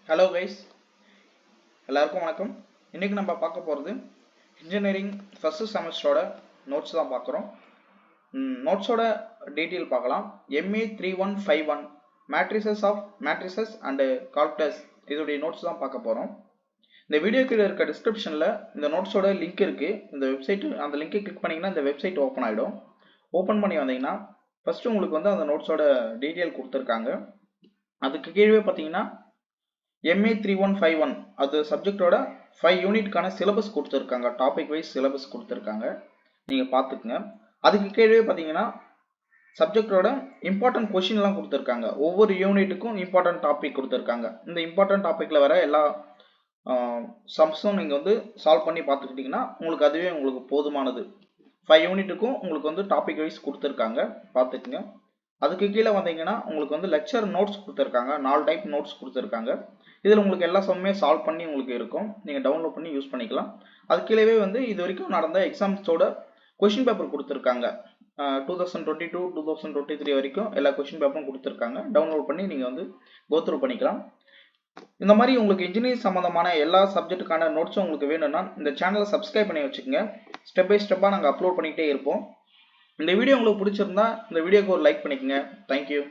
Hello guys, எல்லாருக்கும் வணக்கம். இன்றைக்கி நம்ம பார்க்க போகிறது இன்ஜினியரிங் ஃபஸ்ட்டு செமஸ்டரோட நோட்ஸ் தான் பார்க்குறோம். நோட்ஸோட டீட்டெயில் பார்க்கலாம். MA 3151 மேட்ரிசஸ் அண்டு கால்குலஸ் இதோடைய நோட்ஸ் தான் பார்க்க போகிறோம். இந்த வீடியோ கீழே இருக்க டிஸ்கிரிப்ஷனில் இந்த நோட்ஸோட லிங்க் இருக்குது. இந்த வெப்சைட்டு அந்த லிங்கை கிளிக் பண்ணிங்கன்னா இந்த வெப்சைட் ஓப்பன் ஆகிடும். ஓப்பன் பண்ணி வந்தீங்கன்னா ஃபஸ்ட்டு உங்களுக்கு வந்து அந்த நோட்ஸோட டீட்டெயில் கொடுத்துருக்காங்க. அதுக்கு கீழே பார்த்தீங்கன்னா MA 3151 அது சப்ஜெக்டோட 5 யூனிட்கான சிலபஸ் கொடுத்துருக்காங்க. டாபிக் வைஸ் சிலபஸ் கொடுத்துருக்காங்க, நீங்கள் பார்த்துக்குங்க. அதுக்கு கீழே பார்த்தீங்கன்னா சப்ஜெக்டோட இம்பார்ட்டன்ட் கொஷின்லாம் கொடுத்துருக்காங்க. ஒவ்வொரு யூனிட்டுக்கும் இம்பார்ட்டன்ட் டாபிக் கொடுத்துருக்காங்க. இந்த இம்பார்ட்டன்ட் டாப்பிக்கில் வர எல்லா சம்ஸும் நீங்கள் வந்து சால்வ் பண்ணி பார்த்துக்கிட்டிங்கன்னா உங்களுக்கு அதுவே உங்களுக்கு போதுமானது. 5 யூனிட்டுக்கும் உங்களுக்கு வந்து டாபிக் வைஸ் கொடுத்துருக்காங்க, பார்த்துக்குங்க. அதுக்கு கீழே வந்தீங்கன்னா உங்களுக்கு வந்து லெக்சர் நோட்ஸ் கொடுத்துருக்காங்க. 4 டைப் நோட்ஸ் கொடுத்துருக்காங்க. இதில் உங்களுக்கு எல்லா சம்மே சால்வ் பண்ணி உங்களுக்கு இருக்கும், நீங்கள் டவுன்லோட் பண்ணி யூஸ் பண்ணிக்கலாம். அது கீழே வந்து இது வரைக்கும் நடந்த எக்ஸாம்ஸோட கொஷின் பேப்பர் கொடுத்துருக்காங்க. 2022 2023 வரைக்கும் எல்லா கொஷின் பேப்பரும் கொடுத்துருக்காங்க. டவுன்லோட் பண்ணி நீங்கள் வந்து கோத்ரூ பண்ணிக்கலாம். இந்த மாதிரி உங்களுக்கு இன்ஜினியரிங் சம்மந்தமான எல்லா சப்ஜெக்ட்டுக்கான நோட்ஸும் உங்களுக்கு வேணும்னா இந்த சேனலை சப்ஸ்கிரைப் பண்ணி வச்சுக்கோங்க. ஸ்டெப் பை ஸ்டெப்பாக நாங்கள் அப்லோட் பண்ணிகிட்டே இருப்போம். இந்த வீடியோ உங்களுக்கு பிடிச்சிருந்தா இந்த வீடியோக்கு ஒரு லைக் பண்ணிக்கோங்க. தேங்க்யூ.